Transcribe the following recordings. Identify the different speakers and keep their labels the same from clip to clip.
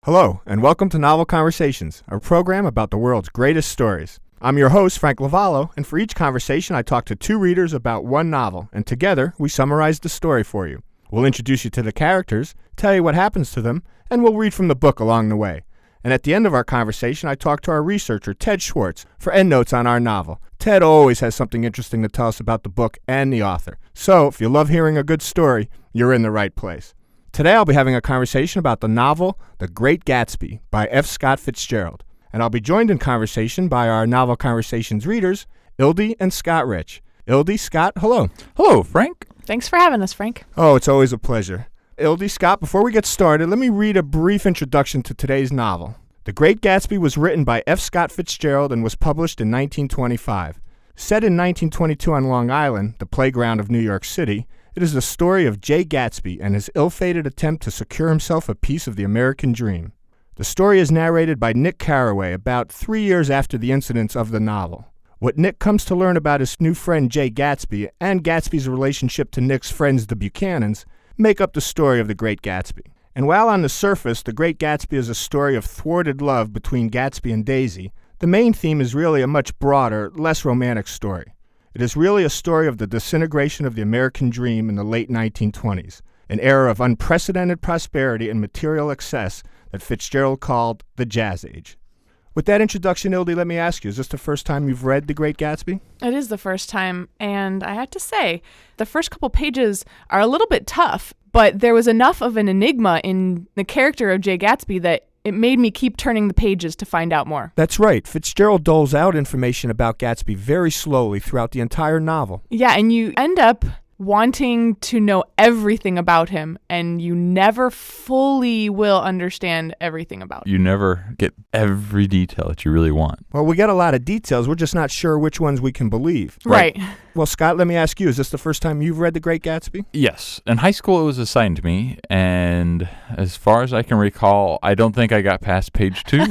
Speaker 1: Hello, and welcome to Novel Conversations, a program about the world's greatest stories. I'm your host, Frank Lavallo, and for each conversation I talk to two readers about one novel, and together we summarize the story for you. We'll introduce you to the characters, tell you what happens to them, and we'll read from the book along the way. And at the end of our conversation, I talk to our researcher, Ted Schwartz, for Endnotes on our novel. Ted always has something interesting to tell us about the book and the author. So, if you love hearing a good story, you're in the right place. Today I'll be having a conversation about the novel The Great Gatsby by F. Scott Fitzgerald. And I'll be joined in conversation by our Novel Conversations readers, Ildi and Scott Rich. Ildi, Scott, hello.
Speaker 2: Hello, Frank.
Speaker 3: Thanks for having us, Frank.
Speaker 1: Oh, it's always a pleasure. Ildi, Scott, before we get started, let me read a brief introduction to today's novel. The Great Gatsby was written by F. Scott Fitzgerald and was published in 1925. Set in 1922 on Long Island, the playground of New York City, it is the story of J. Gatsby and his ill-fated attempt to secure himself a piece of the American dream. The story is narrated by Nick Carraway about 3 years after the incidents of the novel. What Nick comes to learn about his new friend J. Gatsby and Gatsby's relationship to Nick's friends the Buchanans make up the story of The Great Gatsby. And while on the surface, The Great Gatsby is a story of thwarted love between Gatsby and Daisy, the main theme is really a much broader, less romantic story. It is really a story of the disintegration of the American dream in the late 1920s, an era of unprecedented prosperity and material excess that Fitzgerald called the Jazz Age. With that introduction, Ildi, let me ask you, is this the first time you've read The Great Gatsby?
Speaker 3: It is the first time, and I have to say, the first couple pages are a little bit tough, but there was enough of an enigma in the character of Jay Gatsby that it made me keep turning the pages to find out more.
Speaker 1: That's right. Fitzgerald doles out information about Gatsby very slowly throughout the entire novel.
Speaker 3: Yeah, and you end up wanting to know everything about him, and you never fully will understand everything about him.
Speaker 2: You never get every detail that you really want.
Speaker 1: Well, we get a lot of details. We're just not sure which ones we can believe.
Speaker 3: Right.
Speaker 1: Well, Scott, let me ask you, is this the first time you've read The Great Gatsby?
Speaker 2: Yes. In high school, it was assigned to me, and as far as I can recall, I don't think I got past page 2.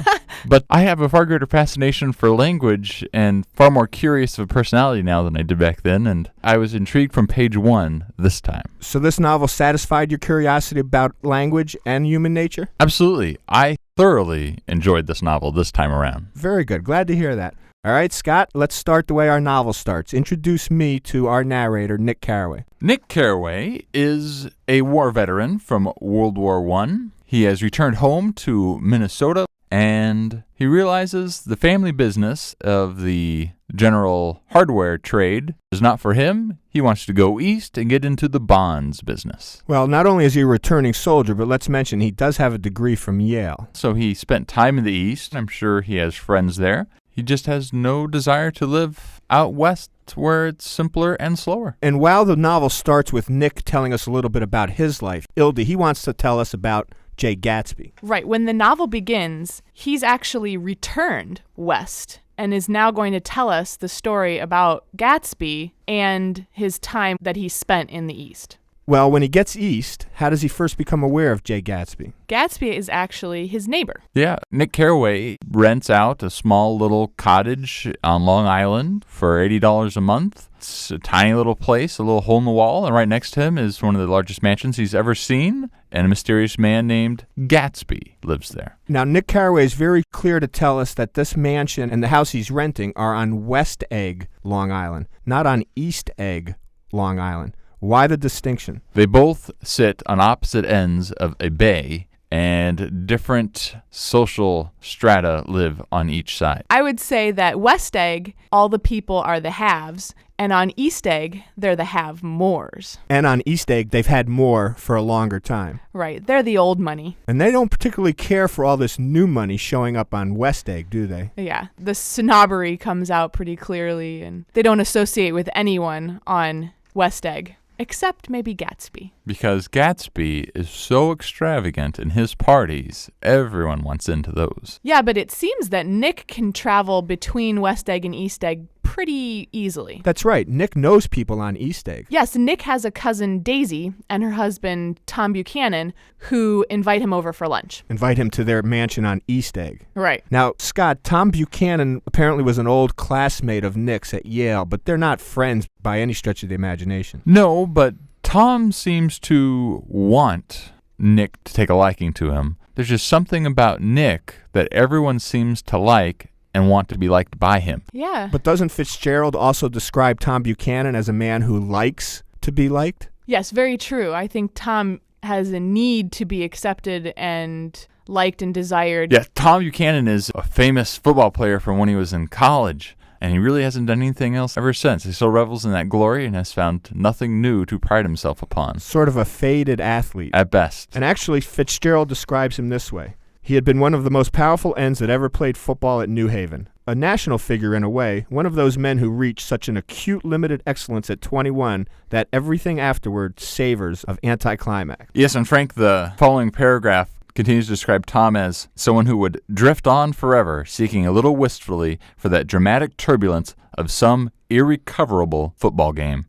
Speaker 2: But I have a far greater fascination for language and far more curious of a personality now than I did back then, and I was intrigued from page 1 this time.
Speaker 1: So this novel satisfied your curiosity about language and human nature?
Speaker 2: Absolutely. I thoroughly enjoyed this novel this time around.
Speaker 1: Very good. Glad to hear that. All right, Scott, let's start the way our novel starts. Introduce me to our narrator, Nick Carraway.
Speaker 2: Nick Carraway is a war veteran from World War I. He has returned home to Minnesota, and he realizes the family business of the general hardware trade is not for him. He wants to go east and get into the bonds business.
Speaker 1: Well, not only is he a returning soldier, but let's mention he does have a degree from Yale.
Speaker 2: So he spent time in the east. I'm sure he has friends there. He just has no desire to live out west where it's simpler and slower.
Speaker 1: And while the novel starts with Nick telling us a little bit about his life, Ildi, he wants to tell us about Jay Gatsby.
Speaker 3: Right. When the novel begins, he's actually returned west and is now going to tell us the story about Gatsby and his time that he spent in the East.
Speaker 1: Well, when he gets east, how does he first become aware of Jay Gatsby?
Speaker 3: Gatsby is actually his neighbor.
Speaker 2: Yeah, Nick Carraway rents out a small little cottage on Long Island for $80 a month. It's a tiny little place, a little hole in the wall, and right next to him is one of the largest mansions he's ever seen, and a mysterious man named Gatsby lives there.
Speaker 1: Now, Nick Carraway is very clear to tell us that this mansion and the house he's renting are on West Egg, Long Island, not on East Egg, Long Island. Why the distinction?
Speaker 2: They both sit on opposite ends of a bay, and different social strata live on each side.
Speaker 3: I would say that West Egg, all the people are the haves, and on East Egg, they're the have-mores.
Speaker 1: And on East Egg, they've had more for a longer time.
Speaker 3: Right, they're the old money.
Speaker 1: And they don't particularly care for all this new money showing up on West Egg, do they?
Speaker 3: Yeah, the snobbery comes out pretty clearly, and they don't associate with anyone on West Egg. Except maybe Gatsby.
Speaker 2: Because Gatsby is so extravagant in his parties, everyone wants into those.
Speaker 3: Yeah, but it seems that Nick can travel between West Egg and East Egg pretty easily.
Speaker 1: That's right. Nick knows people on East Egg.
Speaker 3: Yes, Nick has a cousin, Daisy, and her husband, Tom Buchanan, who invite him over for lunch.
Speaker 1: Invite him to their mansion on East Egg.
Speaker 3: Right.
Speaker 1: Now, Scott, Tom Buchanan apparently was an old classmate of Nick's at Yale, but they're not friends by any stretch of the imagination.
Speaker 2: No, but Tom seems to want Nick to take a liking to him. there's just something about Nick that everyone seems to like and want to be liked by him.
Speaker 3: Yeah.
Speaker 1: But doesn't Fitzgerald also describe Tom Buchanan as a man who likes to be liked?
Speaker 3: Yes, very true. I think Tom has a need to be accepted and liked and desired.
Speaker 2: Yeah, Tom Buchanan is a famous football player from when he was in college, and he really hasn't done anything else ever since. He still revels in that glory and has found nothing new to pride himself upon.
Speaker 1: Sort of a faded athlete.
Speaker 2: At best.
Speaker 1: And actually, Fitzgerald describes him this way. He had been one of the most powerful ends that ever played football at New Haven. A national figure in a way, one of those men who reached such an acute limited excellence at 21 that everything afterward savors of anticlimax.
Speaker 2: Yes, and Frank, the following paragraph continues to describe Tom as someone who would drift on forever, seeking a little wistfully for that dramatic turbulence of some irrecoverable football game.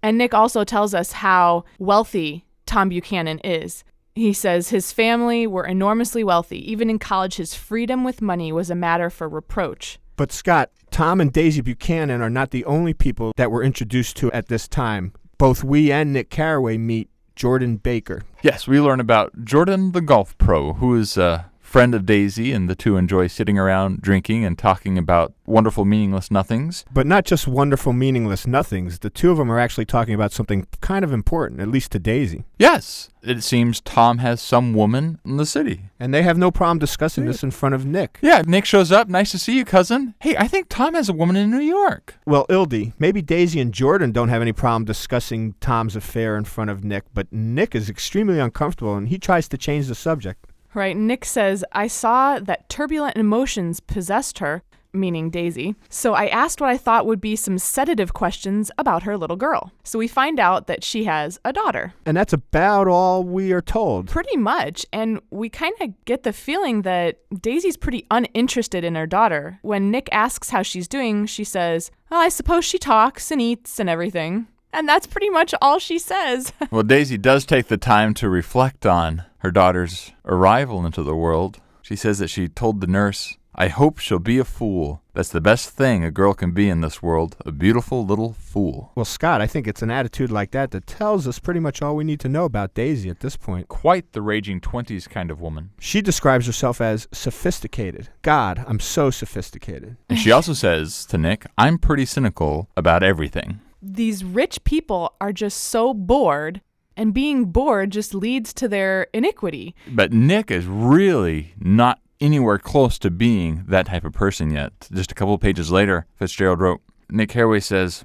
Speaker 3: And Nick also tells us how wealthy Tom Buchanan is. He says his family were enormously wealthy. Even in college, his freedom with money was a matter for reproach.
Speaker 1: But Scott, Tom and Daisy Buchanan are not the only people that we're introduced to at this time. Both we and Nick Carraway meet Jordan Baker.
Speaker 2: Yes, we learn about Jordan the golf pro, who is a friend of Daisy, and the two enjoy sitting around drinking and talking about wonderful meaningless nothings.
Speaker 1: But not just wonderful meaningless nothings. The two of them are actually talking about something kind of important, at least to Daisy.
Speaker 2: Yes, it seems Tom has some woman in the city.
Speaker 1: And they have no problem discussing this in front of Nick.
Speaker 2: Yeah, Nick shows up. Nice to see you, cousin. Hey, I think Tom has a woman in New York.
Speaker 1: Well, Ildi, maybe Daisy and Jordan don't have any problem discussing Tom's affair in front of Nick, but Nick is extremely uncomfortable, and he tries to change the subject.
Speaker 3: Right. Nick says, I saw that turbulent emotions possessed her, meaning Daisy, so I asked what I thought would be some sedative questions about her little girl. So we find out that she has a daughter.
Speaker 1: And that's about all we are told.
Speaker 3: Pretty much. And we kind of get the feeling that Daisy's pretty uninterested in her daughter. When Nick asks how she's doing, she says, well, I suppose she talks and eats and everything. And that's pretty much all she says.
Speaker 2: Well, Daisy does take the time to reflect on her daughter's arrival into the world. She says that she told the nurse, I hope she'll be a fool. That's the best thing a girl can be in this world, a beautiful little fool.
Speaker 1: Well, Scott, I think it's an attitude like that that tells us pretty much all we need to know about Daisy at this point.
Speaker 2: Quite the raging 20s kind of woman.
Speaker 1: She describes herself as sophisticated. God, I'm so sophisticated.
Speaker 2: And she also says to Nick, I'm pretty cynical about everything.
Speaker 3: These rich people are just so bored, and being bored just leads to their iniquity.
Speaker 2: But Nick is really not anywhere close to being that type of person yet. Just a couple of pages later, Fitzgerald wrote, Nick Carraway says,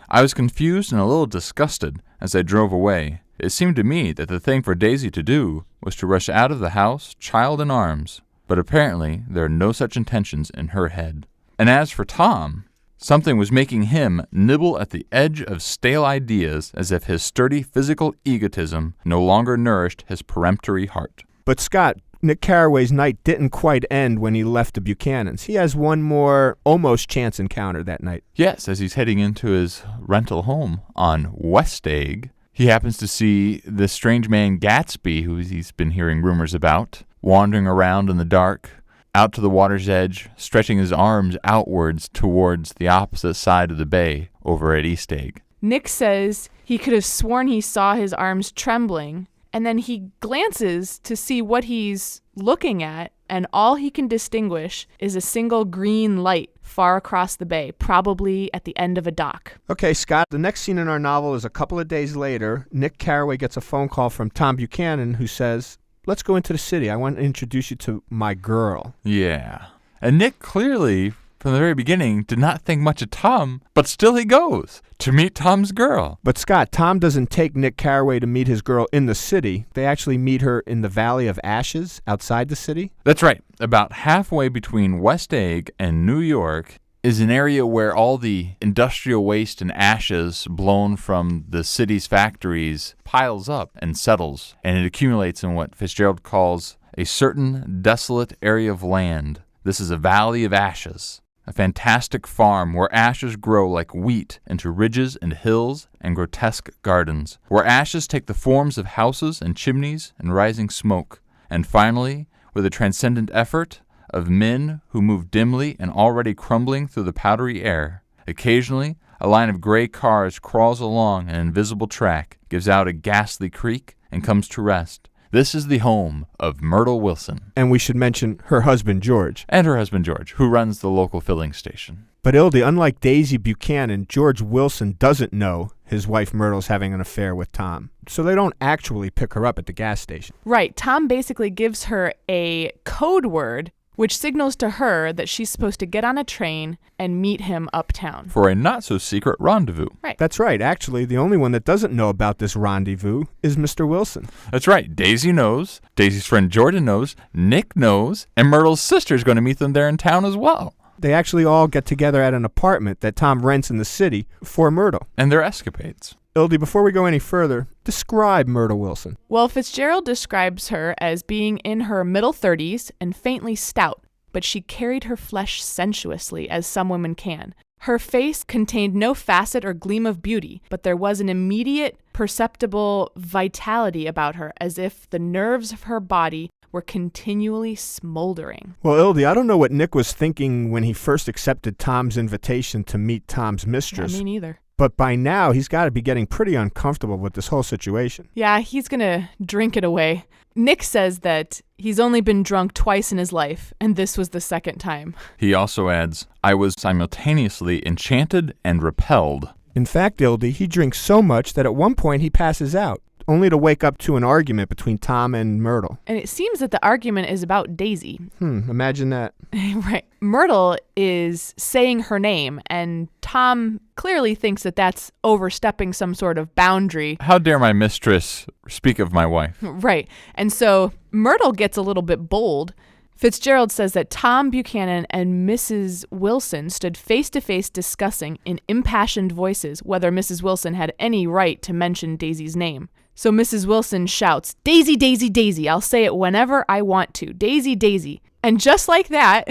Speaker 2: I was confused and a little disgusted as I drove away. It seemed to me that the thing for Daisy to do was to rush out of the house, child in arms. But apparently there are no such intentions in her head. And as for Tom, something was making him nibble at the edge of stale ideas as if his sturdy physical egotism no longer nourished his peremptory heart.
Speaker 1: But Scott, Nick Carraway's night didn't quite end when he left the Buchanans. He has one more almost chance encounter that night.
Speaker 2: Yes, as he's heading into his rental home on West Egg, he happens to see this strange man Gatsby, who he's been hearing rumors about, wandering around in the dark, out to the water's edge, stretching his arms outwards towards the opposite side of the bay over at East Egg.
Speaker 3: Nick says he could have sworn he saw his arms trembling, and then he glances to see what he's looking at, and all he can distinguish is a single green light far across the bay, probably at the end of a dock.
Speaker 1: Okay, Scott, the next scene in our novel is a couple of days later. Nick Carraway gets a phone call from Tom Buchanan, who says, let's go into the city. I want to introduce you to my girl.
Speaker 2: Yeah. And Nick clearly, from the very beginning, did not think much of Tom, but still he goes to meet Tom's girl.
Speaker 1: But Scott, Tom doesn't take Nick Carraway to meet his girl in the city. They actually meet her in the Valley of Ashes outside the city.
Speaker 2: That's right. About halfway between West Egg and New York is an area where all the industrial waste and ashes blown from the city's factories piles up and settles, and it accumulates in what Fitzgerald calls a certain desolate area of land. This is a valley of ashes, a fantastic farm where ashes grow like wheat into ridges and hills and grotesque gardens, where ashes take the forms of houses and chimneys and rising smoke, and finally, with a transcendent effort, of men who move dimly and already crumbling through the powdery air. Occasionally, a line of gray cars crawls along an invisible track, gives out a ghastly creak, and comes to rest. This is the home of Myrtle Wilson.
Speaker 1: And we should mention her husband, George.
Speaker 2: And her husband, George, who runs the local filling station.
Speaker 1: But Ildi, unlike Daisy Buchanan, George Wilson doesn't know his wife Myrtle's having an affair with Tom. So they don't actually pick her up at the gas station.
Speaker 3: Right. Tom basically gives her a code word which signals to her that she's supposed to get on a train and meet him uptown.
Speaker 2: For a not-so-secret rendezvous.
Speaker 3: Right.
Speaker 1: That's right. Actually, the only one that doesn't know about this rendezvous is Mr. Wilson.
Speaker 2: That's right. Daisy knows, Daisy's friend Jordan knows, Nick knows, and Myrtle's sister's going to meet them there in town as well.
Speaker 1: They actually all get together at an apartment that Tom rents in the city for Myrtle.
Speaker 2: And their escapades.
Speaker 1: Ildi, before we go any further, describe Myrtle Wilson.
Speaker 3: Well, Fitzgerald describes her as being in her middle 30s and faintly stout, but she carried her flesh sensuously, as some women can. Her face contained no facet or gleam of beauty, but there was an immediate, perceptible vitality about her, as if the nerves of her body were continually smoldering.
Speaker 1: Well, Ildi, I don't know what Nick was thinking when he first accepted Tom's invitation to meet Tom's mistress.
Speaker 3: Yeah, me neither.
Speaker 1: But by now, he's got to be getting pretty uncomfortable with this whole situation.
Speaker 3: Yeah, he's going to drink it away. Nick says that he's only been drunk twice in his life, and this was the second time.
Speaker 2: He also adds, I was simultaneously enchanted and repelled.
Speaker 1: In fact, Ildi, he drinks so much that at one point he passes out, only to wake up to an argument between Tom and Myrtle.
Speaker 3: And it seems that the argument is about Daisy.
Speaker 1: Imagine that.
Speaker 3: Right. Myrtle is saying her name, and Tom clearly thinks that that's overstepping some sort of boundary.
Speaker 2: How dare my mistress speak of my wife?
Speaker 3: Right. And so Myrtle gets a little bit bold. Fitzgerald says that Tom Buchanan and Mrs. Wilson stood face to face discussing in impassioned voices whether Mrs. Wilson had any right to mention Daisy's name. So Mrs. Wilson shouts, Daisy, Daisy, Daisy. I'll say it whenever I want to. Daisy, Daisy. And just like that,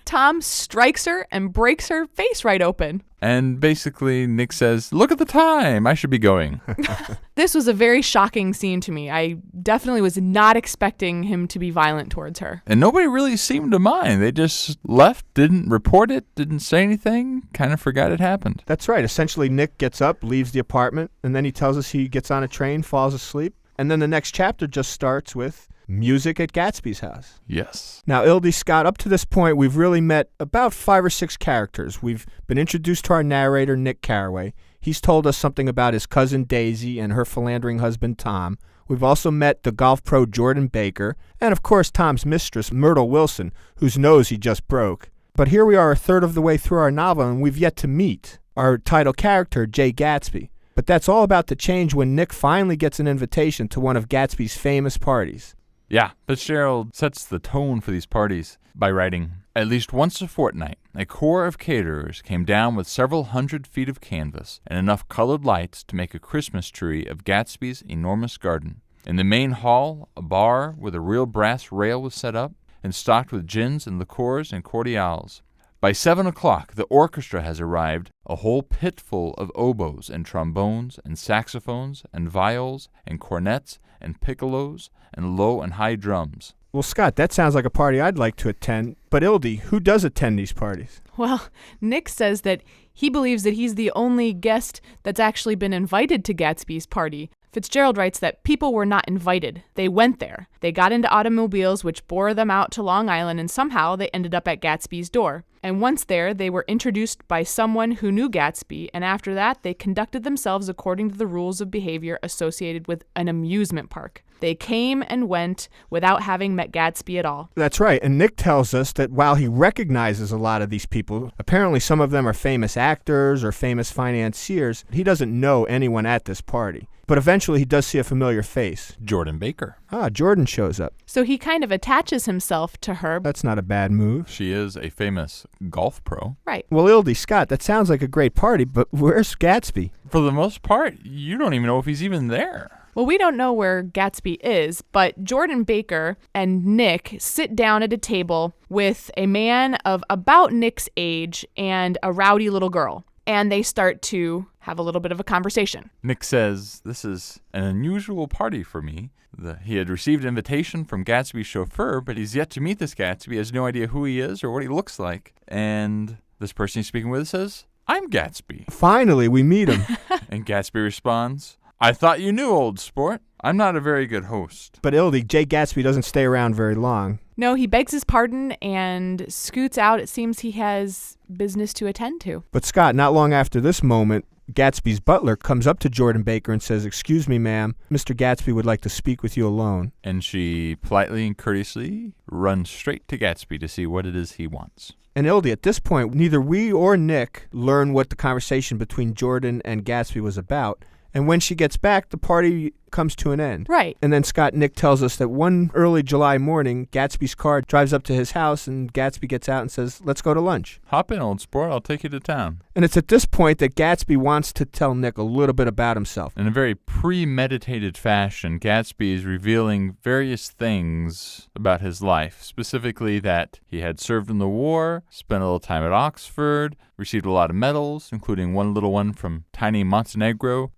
Speaker 3: Tom strikes her and breaks her face right open.
Speaker 2: And basically, Nick says, look at the time. I should be going.
Speaker 3: This was a very shocking scene to me. I definitely was not expecting him to be violent towards her.
Speaker 2: And nobody really seemed to mind. They just left, didn't report it, didn't say anything, kind of forgot it happened.
Speaker 1: That's right. Essentially, Nick gets up, leaves the apartment, and then he tells us he gets on a train, falls asleep. And then the next chapter just starts with music at Gatsby's house.
Speaker 2: Yes.
Speaker 1: Now, Ildi, Scott, up to this point, we've really met about 5 or 6 characters. We've been introduced to our narrator, Nick Carraway. He's told us something about his cousin Daisy and her philandering husband, Tom. We've also met the golf pro Jordan Baker, and of course Tom's mistress, Myrtle Wilson, whose nose he just broke. But here we are a third of the way through our novel, and we've yet to meet our title character, Jay Gatsby. But that's all about to change when Nick finally gets an invitation to one of Gatsby's famous parties.
Speaker 2: Yeah, Fitzgerald sets the tone for these parties by writing, at least once a fortnight, a corps of caterers came down with several hundred feet of canvas and enough colored lights to make a Christmas tree of Gatsby's enormous garden. In the main hall, a bar with a real brass rail was set up and stocked with gins and liqueurs and cordials. By 7 o'clock, the orchestra has arrived, a whole pit full of oboes and trombones and saxophones and viols and cornets and piccolos and low and high drums.
Speaker 1: Well, Scott, that sounds like a party I'd like to attend. But Ildi, who does attend these parties?
Speaker 3: Well, Nick says that he believes that he's the only guest that's actually been invited to Gatsby's party. Fitzgerald writes that people were not invited. They went there. They got into automobiles which bore them out to Long Island, and somehow they ended up at Gatsby's door. And once there, they were introduced by someone who knew Gatsby, and after that, they conducted themselves according to the rules of behavior associated with an amusement park. They came and went without having met Gatsby at all.
Speaker 1: That's right, and Nick tells us that while he recognizes a lot of these people, apparently some of them are famous actors or famous financiers, he doesn't know anyone at this party. But eventually he does see a familiar face.
Speaker 2: Jordan Baker.
Speaker 1: Jordan shows up.
Speaker 3: So he kind of attaches himself to her.
Speaker 1: That's not a bad move.
Speaker 2: She is a famous golf pro.
Speaker 3: Right.
Speaker 1: Well, Ildi, Scott, that sounds like a great party, but where's Gatsby?
Speaker 2: For the most part, you don't even know if he's even there.
Speaker 3: Well, we don't know where Gatsby is, but Jordan Baker and Nick sit down at a table with a man of about Nick's age and a rowdy little girl. And they start to have a little bit of a conversation.
Speaker 2: Nick says, this is an unusual party for me. He had received an invitation from Gatsby's chauffeur, but he's yet to meet this Gatsby. He has no idea who he is or what he looks like. And this person he's speaking with says, I'm Gatsby.
Speaker 1: Finally, we meet him.
Speaker 2: And Gatsby responds, I thought you knew, old sport. I'm not a very good host.
Speaker 1: But Ildi, Jay Gatsby doesn't stay around very long.
Speaker 3: No, he begs his pardon and scoots out. It seems he has business to attend to.
Speaker 1: But Scott, not long after this moment, Gatsby's butler comes up to Jordan Baker and says, "Excuse me, ma'am, Mr. Gatsby would like to speak with you alone."
Speaker 2: And she politely and courteously runs straight to Gatsby to see what it is he wants.
Speaker 1: And Ildi, at this point, neither we or Nick learn what the conversation between Jordan and Gatsby was about. And when she gets back, the party comes to an end.
Speaker 3: Right.
Speaker 1: And then Nick tells us that one early July morning, Gatsby's car drives up to his house, and Gatsby gets out and says, "Let's go to lunch."
Speaker 2: Hop in, old sport. I'll take you to town.
Speaker 1: And it's at this point that Gatsby wants to tell Nick a little bit about himself.
Speaker 2: In a very premeditated fashion, Gatsby is revealing various things about his life, specifically that he had served in the war, spent a little time at Oxford, received a lot of medals, including one little one from tiny Montenegro,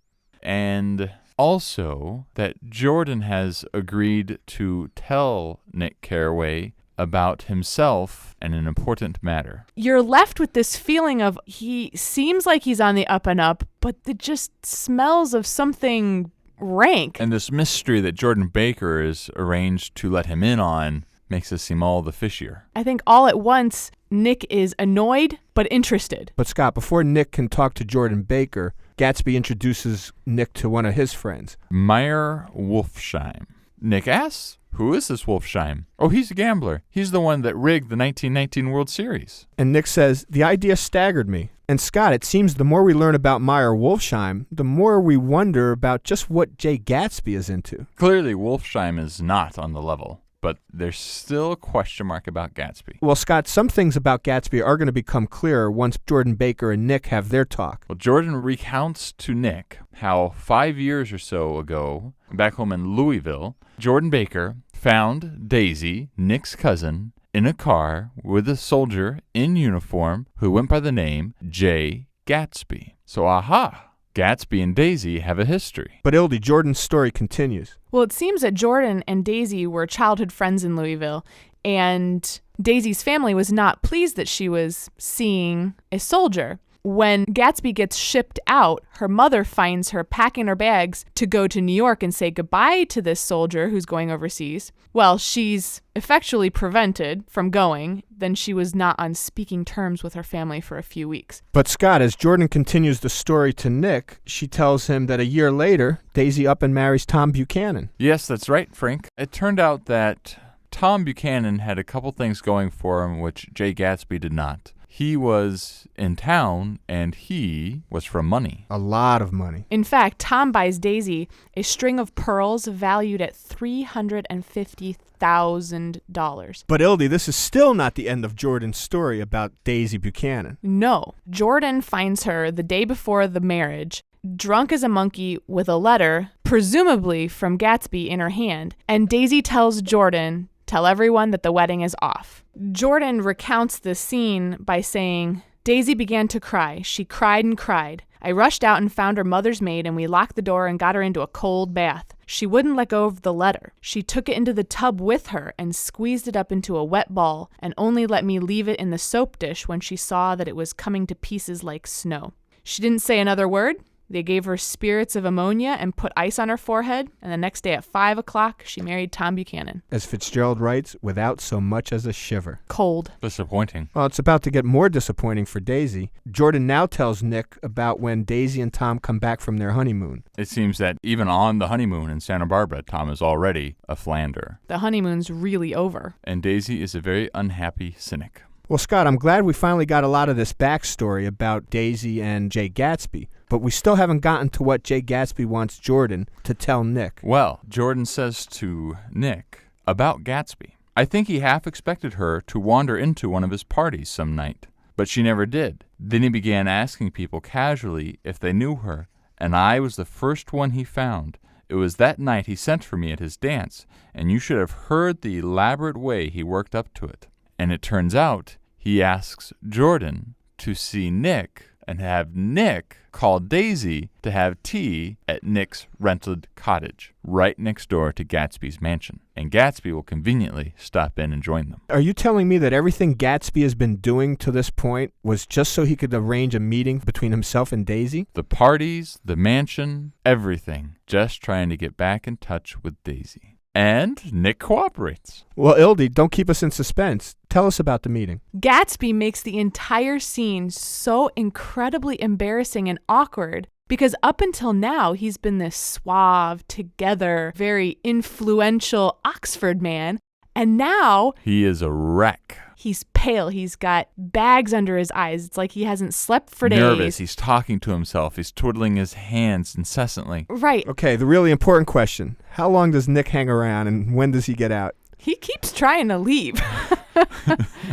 Speaker 2: and also that Jordan has agreed to tell Nick Carraway about himself and an important matter.
Speaker 3: You're left with this feeling of he seems like he's on the up and up, but it just smells of something rank.
Speaker 2: And this mystery that Jordan Baker is arranged to let him in on makes us seem all the fishier.
Speaker 3: I think all at once, Nick is annoyed but interested.
Speaker 1: But Scott, before Nick can talk to Jordan Baker, Gatsby introduces Nick to one of his friends,
Speaker 2: Meyer Wolfsheim. Nick asks, "Who is this Wolfsheim?" "Oh, he's a gambler. He's the one that rigged the 1919 World Series."
Speaker 1: And Nick says, "The idea staggered me." And Scott, it seems the more we learn about Meyer Wolfsheim, the more we wonder about just what Jay Gatsby is into.
Speaker 2: Clearly, Wolfsheim is not on the level, but there's still a question mark about Gatsby.
Speaker 1: Well, Scott, some things about Gatsby are going to become clearer once Jordan Baker and Nick have their talk.
Speaker 2: Well, Jordan recounts to Nick how 5 years or so ago, back home in Louisville, Jordan Baker found Daisy, Nick's cousin, in a car with a soldier in uniform who went by the name Jay Gatsby. So, aha! Gatsby and Daisy have a history.
Speaker 1: But Ildi, Jordan's story continues.
Speaker 3: Well, it seems that Jordan and Daisy were childhood friends in Louisville, and Daisy's family was not pleased that she was seeing a soldier. When Gatsby gets shipped out, her mother finds her packing her bags to go to New York and say goodbye to this soldier who's going overseas. Well, she's effectually prevented from going. Then she was not on speaking terms with her family for a few weeks.
Speaker 1: But Scott, as Jordan continues the story to Nick, she tells him that a year later, Daisy up and marries Tom Buchanan.
Speaker 2: Yes, that's right, Frank. It turned out that Tom Buchanan had a couple things going for him which Jay Gatsby did not. He was in town, and he was from money.
Speaker 1: A lot of money.
Speaker 3: In fact, Tom buys Daisy a string of pearls valued at $350,000.
Speaker 1: But Ildi, this is still not the end of Jordan's story about Daisy Buchanan.
Speaker 3: No. Jordan finds her the day before the marriage, drunk as a monkey with a letter, presumably from Gatsby, in her hand, and Daisy tells Jordan, "Tell everyone that the wedding is off." Jordan recounts the scene by saying, "Daisy began to cry. She cried and cried. I rushed out and found her mother's maid, and we locked the door and got her into a cold bath. She wouldn't let go of the letter. She took it into the tub with her and squeezed it up into a wet ball and only let me leave it in the soap dish when she saw that it was coming to pieces like snow. She didn't say another word. They gave her spirits of ammonia and put ice on her forehead, and the next day at 5 o'clock, she married Tom Buchanan."
Speaker 1: As Fitzgerald writes, without so much as a shiver.
Speaker 3: Cold.
Speaker 2: Disappointing.
Speaker 1: Well, it's about to get more disappointing for Daisy. Jordan now tells Nick about when Daisy and Tom come back from their honeymoon.
Speaker 2: It seems that even on the honeymoon in Santa Barbara, Tom is already a philanderer.
Speaker 3: The honeymoon's really over.
Speaker 2: And Daisy is a very unhappy cynic.
Speaker 1: Well, Scott, I'm glad we finally got a lot of this backstory about Daisy and Jay Gatsby, but we still haven't gotten to what Jay Gatsby wants Jordan to tell Nick.
Speaker 2: Well, Jordan says to Nick about Gatsby, "I think he half expected her to wander into one of his parties some night, but she never did. Then he began asking people casually if they knew her, and I was the first one he found. It was that night he sent for me at his dance, and you should have heard the elaborate way he worked up to it. And it turns out he asks Jordan to see Nick and have Nick call Daisy to have tea at Nick's rented cottage right next door to Gatsby's mansion. And Gatsby will conveniently stop in and join them.
Speaker 1: Are you telling me that everything Gatsby has been doing to this point was just so he could arrange a meeting between himself and Daisy?
Speaker 2: The parties, the mansion, everything. Just trying to get back in touch with Daisy. And Nick cooperates.
Speaker 1: Well, Ildi, don't keep us in suspense. Tell us about the meeting.
Speaker 3: Gatsby makes the entire scene so incredibly embarrassing and awkward because up until now, he's been this suave, together, very influential Oxford man. And now
Speaker 2: he is a wreck.
Speaker 3: He's pale. He's got bags under his eyes. It's like he hasn't slept for days.
Speaker 2: Nervous. He's talking to himself. He's twiddling his hands incessantly.
Speaker 3: Right.
Speaker 1: Okay, the really important question. How long does Nick hang around and when does he get out?
Speaker 3: He keeps trying to leave.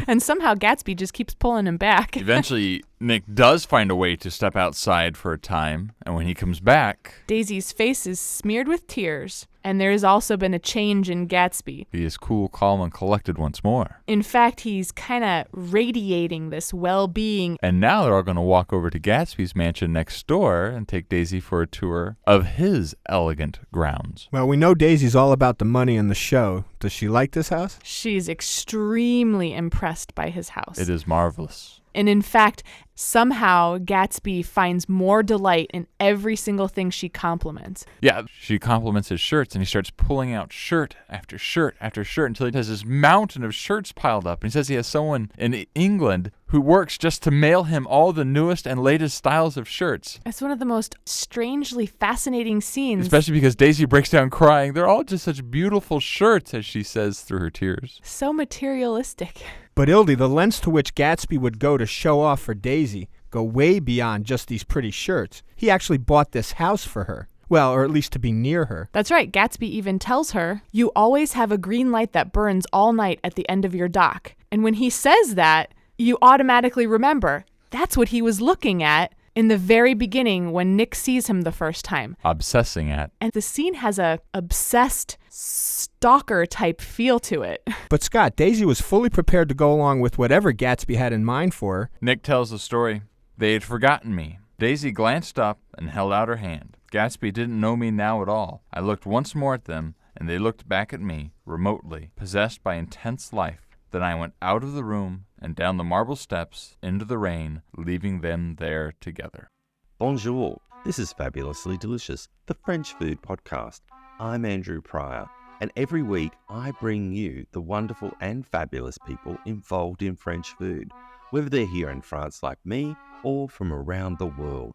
Speaker 3: And somehow Gatsby just keeps pulling him back.
Speaker 2: Eventually, Nick does find a way to step outside for a time. And when he comes back,
Speaker 3: Daisy's face is smeared with tears. And there has also been a change in Gatsby.
Speaker 2: he is cool, calm, and collected once more.
Speaker 3: In fact, he's kind of radiating this well-being.
Speaker 2: And now they're all going to walk over to Gatsby's mansion next door and take Daisy for a tour of his elegant grounds.
Speaker 1: Well, we know Daisy's all about the money and the show. Does she like this house?
Speaker 3: She's extremely impressed by his house.
Speaker 2: It is marvelous.
Speaker 3: And in fact, somehow Gatsby finds more delight in every single thing she compliments.
Speaker 2: Yeah, she compliments his shirts, and he starts pulling out shirt after shirt after shirt until he has this mountain of shirts piled up. And he says he has someone in England who works just to mail him all the newest and latest styles of shirts.
Speaker 3: It's one of the most strangely fascinating scenes.
Speaker 2: Especially because Daisy breaks down crying. They're all just such beautiful shirts, as she says through her tears.
Speaker 3: So materialistic.
Speaker 1: But Ildi, the lengths to which Gatsby would go to show off for Daisy go way beyond just these pretty shirts. He actually bought this house for her. Well, or at least to be near her.
Speaker 3: That's right. Gatsby even tells her, "You always have a green light that burns all night at the end of your dock." And when he says that, you automatically remember that's what he was looking at in the very beginning when Nick sees him the first time.
Speaker 2: Obsessing at.
Speaker 3: And the scene has a obsessed stalker type feel to it.
Speaker 1: But Scott, Daisy was fully prepared to go along with whatever Gatsby had in mind for her.
Speaker 2: Nick tells the story. They had forgotten me. Daisy glanced up and held out her hand. Gatsby didn't know me now at all. I looked once more at them, and they looked back at me, remotely, possessed by intense life. Then I went out of the room and down the marble steps into the rain, leaving them there together.
Speaker 4: Bonjour, this is Fabulously Delicious, the French food podcast. I'm Andrew Pryor, and every week I bring you the wonderful and fabulous people involved in French food, whether they're here in France like me or from around the world.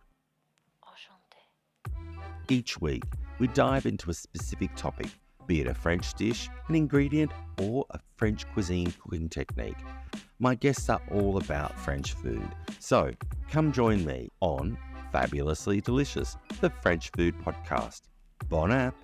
Speaker 4: Each week, we dive into a specific topic, be it a French dish, an ingredient, or a French cuisine cooking technique. My guests are all about French food, so come join me on Fabulously Delicious, the French food podcast. Bon app!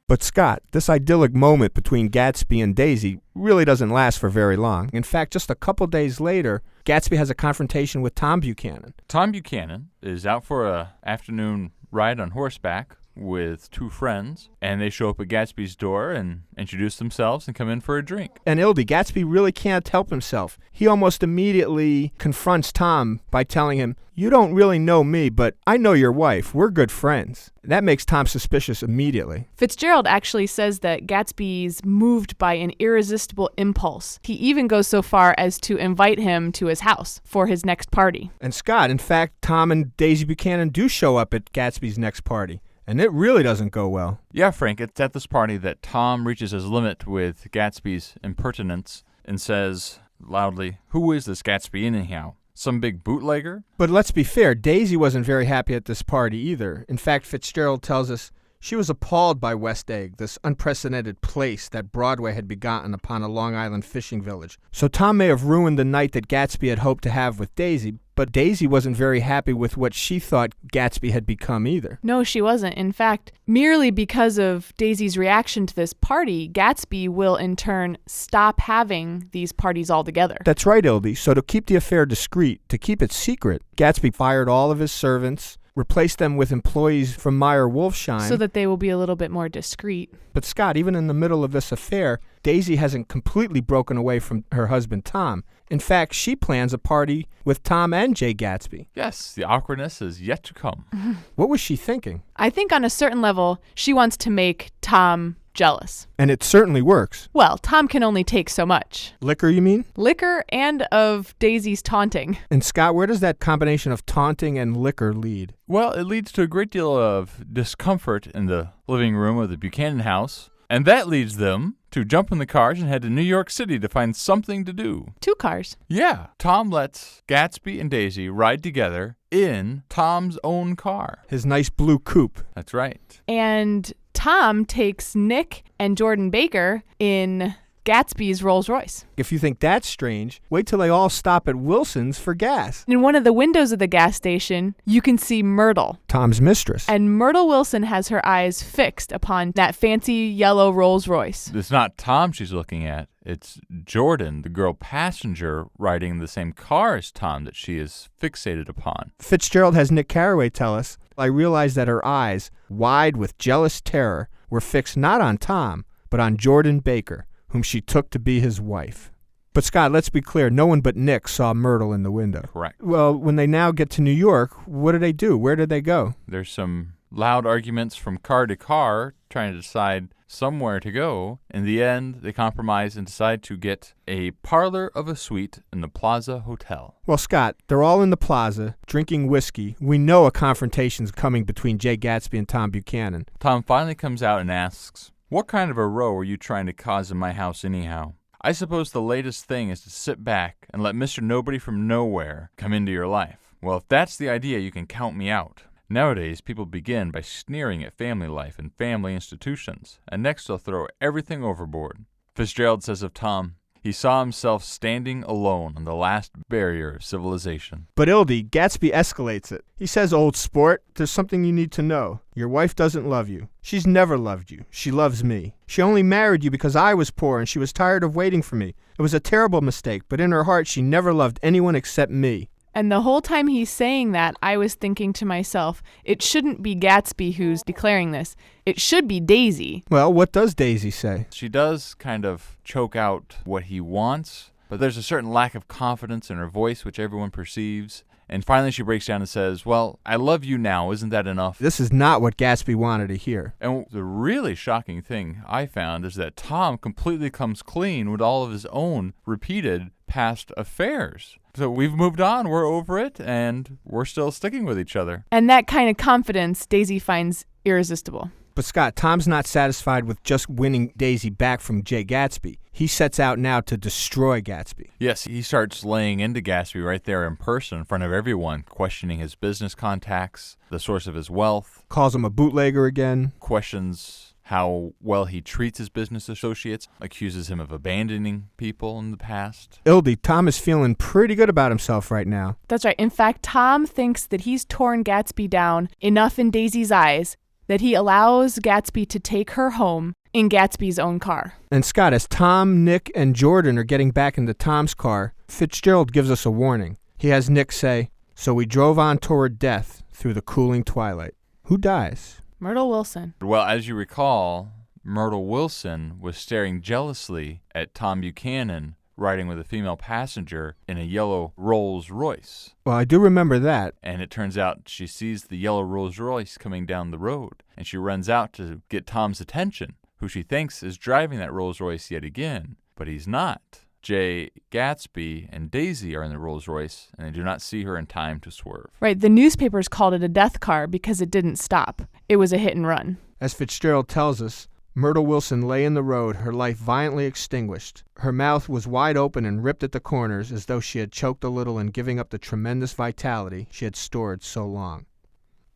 Speaker 1: But Scott, this idyllic moment between Gatsby and Daisy really doesn't last for very long. In fact, just a couple days later, Gatsby has a confrontation with Tom Buchanan.
Speaker 2: Tom Buchanan is out for an afternoon ride on horseback with two friends, and they show up at Gatsby's door and introduce themselves and come in for a drink.
Speaker 1: And Ildi, Gatsby really can't help himself. He almost immediately confronts Tom by telling him, "You don't really know me, but I know your wife. We're good friends." That makes Tom suspicious immediately.
Speaker 3: Fitzgerald actually says that Gatsby's moved by an irresistible impulse. He even goes so far as to invite him to his house for his next party.
Speaker 1: And Scott, in fact, Tom and Daisy Buchanan do show up at Gatsby's next party. And it really doesn't go well.
Speaker 2: Yeah, Frank, it's at this party that Tom reaches his limit with Gatsby's impertinence and says loudly, "Who is this Gatsby anyhow? Some big bootlegger?"
Speaker 1: But let's be fair, Daisy wasn't very happy at this party either. In fact, Fitzgerald tells us she was appalled by West Egg, this unprecedented place that Broadway had begotten upon a Long Island fishing village. So Tom may have ruined the night that Gatsby had hoped to have with Daisy, but Daisy wasn't very happy with what she thought Gatsby had become either.
Speaker 3: No, she wasn't. In fact, merely because of Daisy's reaction to this party, Gatsby will in turn stop having these parties altogether.
Speaker 1: That's right, Ildi. So to keep the affair discreet, to keep it secret, Gatsby fired all of his servants replace them with employees from Meyer Wolfsheim.
Speaker 3: So that they will be a little bit more discreet.
Speaker 1: But Scott, even in the middle of this affair, Daisy hasn't completely broken away from her husband Tom. In fact, she plans a party with Tom and Jay Gatsby.
Speaker 2: Yes, the awkwardness is yet to come.
Speaker 1: What was she thinking?
Speaker 3: I think on a certain level, she wants to make Tom jealous.
Speaker 1: And it certainly works.
Speaker 3: Well, Tom can only take so much.
Speaker 1: Liquor, you mean?
Speaker 3: Liquor and of Daisy's taunting.
Speaker 1: And Scott, where does that combination of taunting and liquor lead?
Speaker 2: Well, it leads to a great deal of discomfort in the living room of the Buchanan house, and that leads them to jump in the cars and head to New York City to find something to do.
Speaker 3: 2 cars.
Speaker 2: Yeah, Tom lets Gatsby and Daisy ride together in Tom's own car.
Speaker 1: His nice blue coupe.
Speaker 2: That's right.
Speaker 3: And Tom takes Nick and Jordan Baker in Gatsby's Rolls Royce.
Speaker 1: If you think that's strange, wait till they all stop at Wilson's for gas.
Speaker 3: In one of the windows of the gas station, you can see Myrtle.
Speaker 1: Tom's mistress.
Speaker 3: And Myrtle Wilson has her eyes fixed upon that fancy yellow Rolls Royce.
Speaker 2: It's not Tom she's looking at. It's Jordan, the girl passenger, riding in the same car as Tom that she is fixated upon.
Speaker 1: Fitzgerald has Nick Carraway tell us, I realized that her eyes, wide with jealous terror, were fixed not on Tom, but on Jordan Baker, whom she took to be his wife. But Scott, let's be clear, no one but Nick saw Myrtle in the window.
Speaker 2: Correct.
Speaker 1: Well, when they now get to New York, what do they do? Where did they go?
Speaker 2: There's some loud arguments from car to car, trying to decide somewhere to go. In the end, they compromise and decide to get a parlor of a suite in the Plaza Hotel.
Speaker 1: Well, Scott, they're all in the plaza, drinking whiskey. We know a confrontation's coming between Jay Gatsby and Tom Buchanan.
Speaker 2: Tom finally comes out and asks, "What kind of a row are you trying to cause in my house anyhow? I suppose the latest thing is to sit back and let Mr. Nobody from Nowhere come into your life. Well, if that's the idea, you can count me out. Nowadays, people begin by sneering at family life and family institutions, and next they'll throw everything overboard." Fitzgerald says of Tom, he saw himself standing alone on the last barrier of civilization.
Speaker 1: But Ildi, Gatsby escalates it. He says, old sport, there's something you need to know. Your wife doesn't love you. She's never loved you. She loves me. She only married you because I was poor and she was tired of waiting for me. It was a terrible mistake, but in her heart she never loved anyone except me.
Speaker 3: And the whole time he's saying that, I was thinking to myself, it shouldn't be Gatsby who's declaring this. It should be Daisy.
Speaker 1: Well, what does Daisy say?
Speaker 2: She does kind of choke out what he wants, but there's a certain lack of confidence in her voice, which everyone perceives. And finally she breaks down and says, "Well, I love you now. Isn't that enough?"
Speaker 1: This is not what Gatsby wanted to hear.
Speaker 2: And the really shocking thing I found is that Tom completely comes clean with all of his own repeated past affairs. So we've moved on, we're over it, and we're still sticking with each other.
Speaker 3: And that kind of confidence Daisy finds irresistible.
Speaker 1: But Scott, Tom's not satisfied with just winning Daisy back from Jay Gatsby. He sets out now to destroy Gatsby.
Speaker 2: Yes, he starts laying into Gatsby right there in person in front of everyone, questioning his business contacts, the source of his wealth.
Speaker 1: Calls him a bootlegger again.
Speaker 2: Questions how well he treats his business associates, accuses him of abandoning people in the past.
Speaker 1: Ildi, Tom is feeling pretty good about himself right now.
Speaker 3: That's right. In fact, Tom thinks that he's torn Gatsby down enough in Daisy's eyes that he allows Gatsby to take her home in Gatsby's own car.
Speaker 1: And Scott, as Tom, Nick, and Jordan are getting back into Tom's car, Fitzgerald gives us a warning. He has Nick say, "So we drove on toward death through the cooling twilight." Who dies?
Speaker 3: Myrtle Wilson.
Speaker 2: Well, as you recall, Myrtle Wilson was staring jealously at Tom Buchanan riding with a female passenger in a yellow Rolls Royce.
Speaker 1: Well, I do remember that.
Speaker 2: And it turns out she sees the yellow Rolls Royce coming down the road, and she runs out to get Tom's attention, who she thinks is driving that Rolls Royce yet again, but he's not. Jay Gatsby and Daisy are in the Rolls Royce, and they do not see her in time to swerve.
Speaker 3: Right, the newspapers called it a death car because it didn't stop. It was a hit and run.
Speaker 1: As Fitzgerald tells us, Myrtle Wilson lay in the road, her life violently extinguished. Her mouth was wide open and ripped at the corners as though she had choked a little in giving up the tremendous vitality she had stored so long.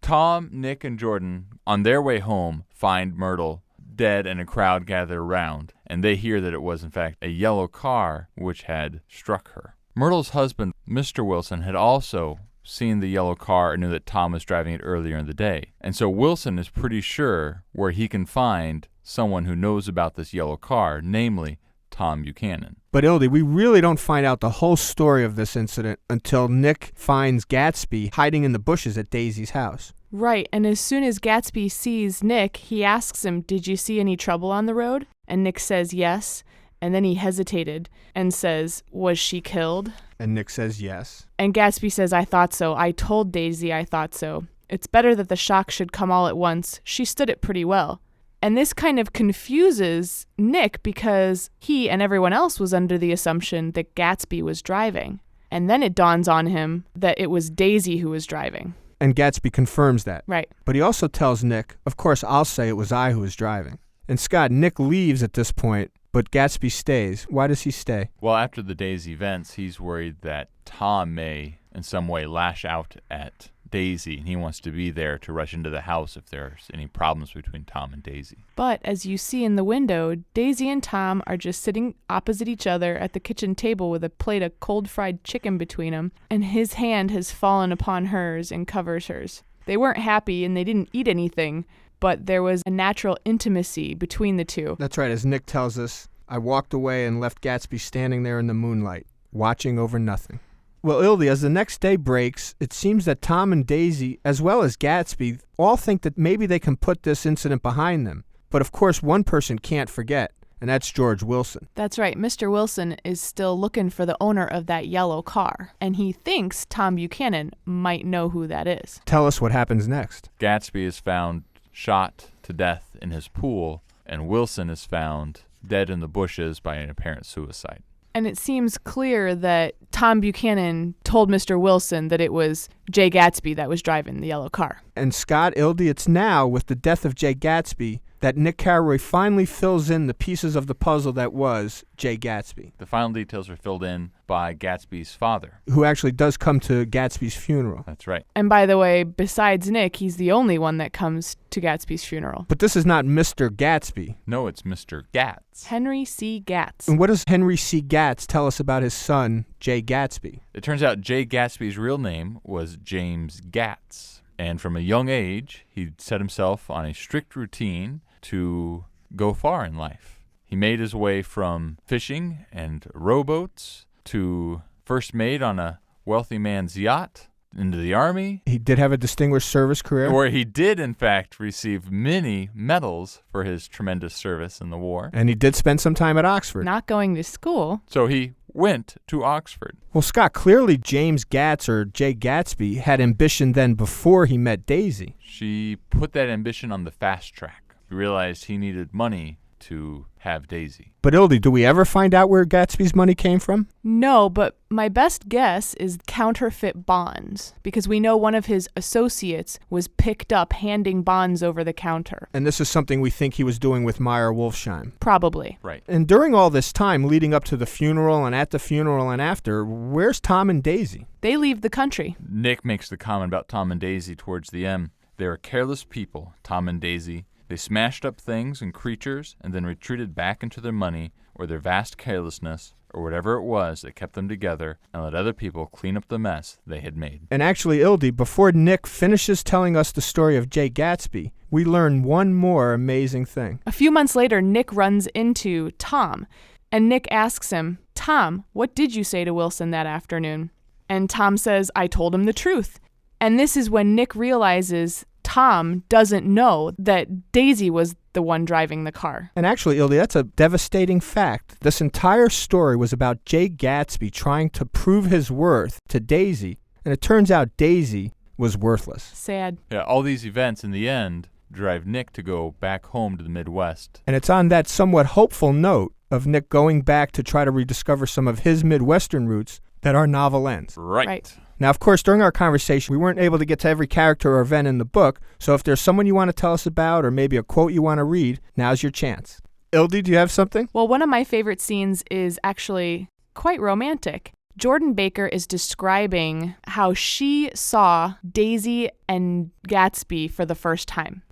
Speaker 2: Tom, Nick, and Jordan, on their way home, find Myrtle dead and a crowd gather around, and they hear that it was in fact a yellow car which had struck her. Myrtle's husband, Mr. Wilson, had also seen the yellow car and knew that Tom was driving it earlier in the day. And so Wilson is pretty sure where he can find someone who knows about this yellow car, namely Tom Buchanan.
Speaker 1: But Ildi, we really don't find out the whole story of this incident until Nick finds Gatsby hiding in the bushes at Daisy's house.
Speaker 3: Right, and as soon as Gatsby sees Nick, he asks him, "Did you see any trouble on the road?" And Nick says yes, and then he hesitated and says, "Was she killed?"
Speaker 1: And Nick says yes.
Speaker 3: And Gatsby says, "I thought so. I told Daisy I thought so. It's better that the shock should come all at once. She stood it pretty well." And this kind of confuses Nick because he and everyone else was under the assumption that Gatsby was driving. And then it dawns on him that it was Daisy who was driving.
Speaker 1: And Gatsby confirms that.
Speaker 3: Right.
Speaker 1: But he also tells Nick, "Of course, I'll say it was I who was driving." And Scott, Nick leaves at this point, but Gatsby stays. Why does he stay?
Speaker 2: Well, after the day's events, he's worried that Tom may in some way lash out at Daisy, and he wants to be there to rush into the house if there's any problems between Tom and Daisy.
Speaker 3: But as you see in the window, Daisy and Tom are just sitting opposite each other at the kitchen table with a plate of cold fried chicken between them, and his hand has fallen upon hers and covers hers. They weren't happy and they didn't eat anything, but there was a natural intimacy between the two.
Speaker 1: That's right, as Nick tells us, "I walked away and left Gatsby standing there in the moonlight, watching over nothing." Well, Ildi, as the next day breaks, it seems that Tom and Daisy, as well as Gatsby, all think that maybe they can put this incident behind them. But of course, one person can't forget, and that's George Wilson.
Speaker 3: That's right. Mr. Wilson is still looking for the owner of that yellow car, and he thinks Tom Buchanan might know who that is.
Speaker 1: Tell us what happens next.
Speaker 2: Gatsby is found shot to death in his pool, and Wilson is found dead in the bushes by an apparent suicide.
Speaker 3: And it seems clear that Tom Buchanan told Mr. Wilson that it was Jay Gatsby that was driving the yellow car.
Speaker 1: And Scott, Ildi, it's now, with the death of Jay Gatsby, that Nick Carraway finally fills in the pieces of the puzzle that was Jay Gatsby.
Speaker 2: The final details are filled in by Gatsby's father,
Speaker 1: who actually does come to Gatsby's funeral.
Speaker 2: That's right.
Speaker 3: And by the way, besides Nick, he's the only one that comes to Gatsby's funeral.
Speaker 1: But this is not Mr. Gatsby.
Speaker 2: No, it's Mr. Gatz.
Speaker 3: Henry C. Gatz.
Speaker 1: And what does Henry C. Gatz tell us about his son, Jay Gatsby?
Speaker 2: It turns out Jay Gatsby's real name was James Gatz. And from a young age, he set himself on a strict routine to go far in life. He made his way from fishing and rowboats to first mate on a wealthy man's yacht, into the Army.
Speaker 1: He did have a distinguished service career.
Speaker 2: Where he did, in fact, receive many medals for his tremendous service in the war.
Speaker 1: And he did spend some time at Oxford.
Speaker 3: Not going to school.
Speaker 2: So he went to Oxford.
Speaker 1: Well, Scott, clearly James Gatz, or Jay Gatsby, had ambition then before he met Daisy.
Speaker 2: She put that ambition on the fast track. He realized he needed money to have Daisy.
Speaker 1: But Ildi, do we ever find out where Gatsby's money came from?
Speaker 3: No, but my best guess is counterfeit bonds, because we know one of his associates was picked up handing bonds over the counter.
Speaker 1: And this is something we think he was doing with Meyer Wolfsheim.
Speaker 3: Probably.
Speaker 2: Right.
Speaker 1: And during all this time leading up to the funeral and at the funeral and after, where's Tom and Daisy?
Speaker 3: They leave the country.
Speaker 2: Nick makes the comment about Tom and Daisy towards the end. They were careless people, Tom and Daisy. They smashed up things and creatures and then retreated back into their money or their vast carelessness or whatever it was that kept them together and let other people clean up the mess they had made.
Speaker 1: And actually, Ildi, before Nick finishes telling us the story of Jay Gatsby, we learn one more amazing thing.
Speaker 3: A few months later, Nick runs into Tom, and Nick asks him, "Tom, what did you say to Wilson that afternoon?" And Tom says, "I told him the truth." And this is when Nick realizes Tom doesn't know that Daisy was the one driving the car.
Speaker 1: And actually, Ildi, that's a devastating fact. This entire story was about Jay Gatsby trying to prove his worth to Daisy, and it turns out Daisy was worthless.
Speaker 3: Sad.
Speaker 2: Yeah, all these events in the end drive Nick to go back home to the Midwest.
Speaker 1: And it's on that somewhat hopeful note of Nick going back to try to rediscover some of his Midwestern roots that our novel ends.
Speaker 2: Right.
Speaker 1: Now, of course, during our conversation, we weren't able to get to every character or event in the book, so if there's someone you want to tell us about or maybe a quote you want to read, now's your chance. Ildi, do you have something?
Speaker 3: Well, one of my favorite scenes is actually quite romantic. Jordan Baker is describing how she saw Daisy and Gatsby for the first time.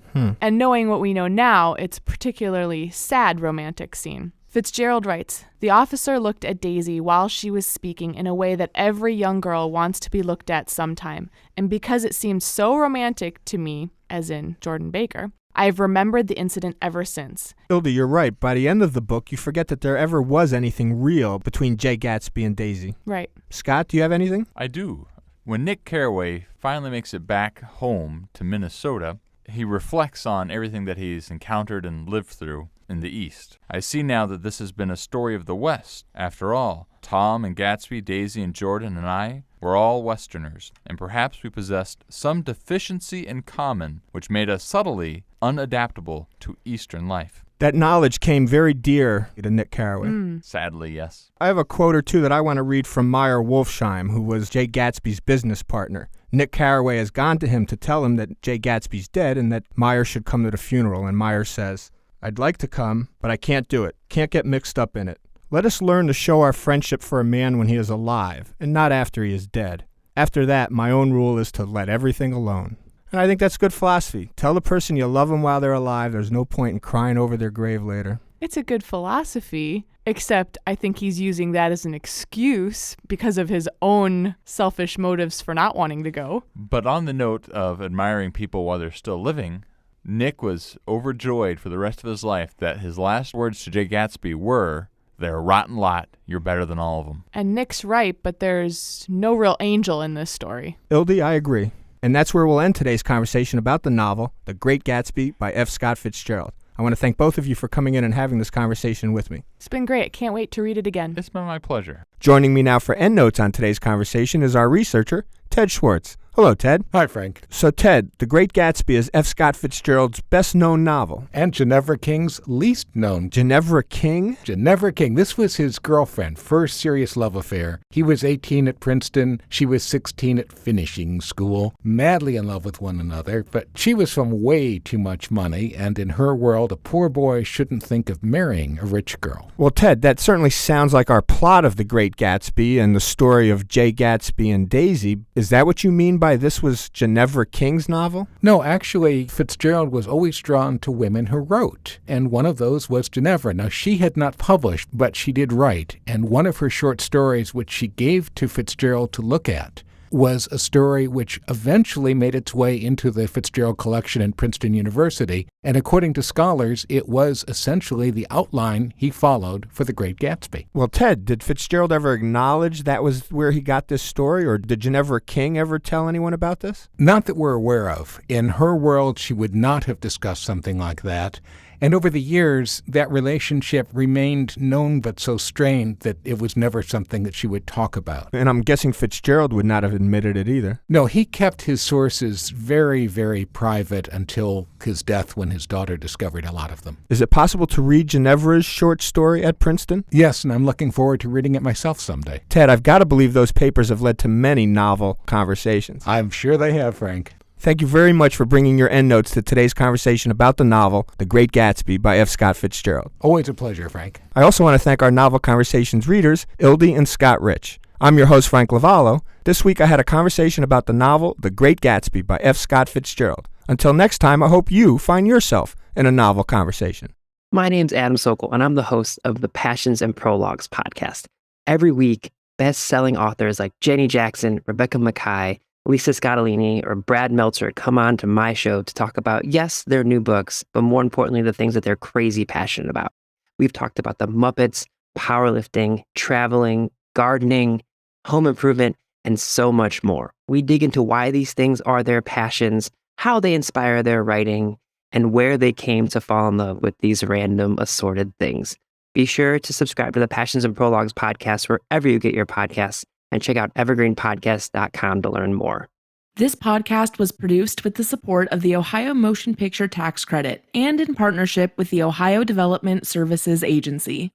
Speaker 3: And knowing what we know now, it's a particularly sad romantic scene. Fitzgerald writes, "The officer looked at Daisy while she was speaking in a way that every young girl wants to be looked at sometime, and because it seemed so romantic to me," as in Jordan Baker, I've remembered the incident ever since.
Speaker 1: Ildi, you're right. By the end of the book, you forget that there ever was anything real between Jay Gatsby and Daisy.
Speaker 3: Right.
Speaker 1: Scott, do you have anything?
Speaker 2: I do. When Nick Carraway finally makes it back home to Minnesota, he reflects on everything that he's encountered and lived through in the East. I see now that this has been a story of the West. After all, Tom and Gatsby, Daisy and Jordan and I were all Westerners, and perhaps we possessed some deficiency in common which made us subtly unadaptable to Eastern life.
Speaker 1: That knowledge came very dear to Nick Carraway.
Speaker 2: Sadly, yes.
Speaker 1: I have a quote or two that I want to read from Meyer Wolfsheim, who was Jay Gatsby's business partner. Nick Carraway has gone to him to tell him that Jay Gatsby's dead and that Meyer should come to the funeral, and Meyer says, "I'd like to come, but I can't do it. Can't get mixed up in it. Let us learn to show our friendship for a man when he is alive, and not after he is dead. After that, my own rule is to let everything alone." And I think that's good philosophy. Tell the person you love them while they're alive. There's no point in crying over their grave later.
Speaker 3: It's a good philosophy, except I think he's using that as an excuse because of his own selfish motives for not wanting to go.
Speaker 2: But on the note of admiring people while they're still living, Nick was overjoyed for the rest of his life that his last words to Jay Gatsby were, "They're a rotten lot. You're better than all of them."
Speaker 3: And Nick's right, but there's no real angel in this story.
Speaker 1: Ildi, I agree. And that's where we'll end today's conversation about the novel, The Great Gatsby by F. Scott Fitzgerald. I want to thank both of you for coming in and having this conversation with me.
Speaker 3: It's been great. Can't wait to read it again.
Speaker 2: It's been my pleasure.
Speaker 1: Joining me now for Endnotes on today's conversation is our researcher, Ted Schwartz. Hello, Ted.
Speaker 5: Hi, Frank.
Speaker 1: So, Ted, The Great Gatsby is F. Scott Fitzgerald's best-known novel.
Speaker 5: And Ginevra King's least known.
Speaker 1: Ginevra King?
Speaker 5: Ginevra King. This was his girlfriend, first serious love affair. He was 18 at Princeton. She was 16 at finishing school. Madly in love with one another, but she was from way too much money, and in her world, a poor boy shouldn't think of marrying a rich girl.
Speaker 1: Well, Ted, that certainly sounds like our plot of The Great Gatsby and the story of Jay Gatsby and Daisy. Is that what you mean by this was Ginevra King's novel?
Speaker 5: No, actually, Fitzgerald was always drawn to women who wrote, and one of those was Ginevra. Now, she had not published, but she did write, and one of her short stories, which she gave to Fitzgerald to look at, was a story which eventually made its way into the Fitzgerald collection in Princeton University, and according to scholars, it was essentially the outline he followed for The Great Gatsby.
Speaker 1: Well, Ted, did Fitzgerald ever acknowledge that was where he got this story, or did Ginevra King ever tell anyone about this?
Speaker 5: Not that we're aware of. In her world, she would not have discussed something like that. And over the years, that relationship remained known but so strained that it was never something that she would talk about.
Speaker 1: And I'm guessing Fitzgerald would not have admitted it either.
Speaker 5: No, he kept his sources very, very private until his death when his daughter discovered a lot of them.
Speaker 1: Is it possible to read Ginevra's short story at Princeton?
Speaker 5: Yes, and I'm looking forward to reading it myself someday.
Speaker 1: Ted, I've got to believe those papers have led to many novel conversations.
Speaker 5: I'm sure they have, Frank.
Speaker 1: Thank you very much for bringing your endnotes to today's conversation about the novel, The Great Gatsby by F. Scott Fitzgerald.
Speaker 5: Always a pleasure, Frank.
Speaker 1: I also want to thank our Novel Conversations readers, Ildi and Scott Rich. I'm your host, Frank Lavallo. This week I had a conversation about the novel, The Great Gatsby by F. Scott Fitzgerald. Until next time, I hope you find yourself in a novel conversation.
Speaker 6: My name's Adam Sokol, and I'm the host of the Passions and Prologues podcast. Every week, best-selling authors like Jenny Jackson, Rebecca Mackay, Lisa Scottolini, or Brad Meltzer come on to my show to talk about, yes, their new books, but more importantly, the things that they're crazy passionate about. We've talked about the Muppets, powerlifting, traveling, gardening, home improvement, and so much more. We dig into why these things are their passions, how they inspire their writing, and where they came to fall in love with these random assorted things. Be sure to subscribe to the Passions and Prologues podcast wherever you get your podcasts, and check out evergreenpodcasts.com to learn more.
Speaker 7: This podcast was produced with the support of the Ohio Motion Picture Tax Credit and in partnership with the Ohio Development Services Agency.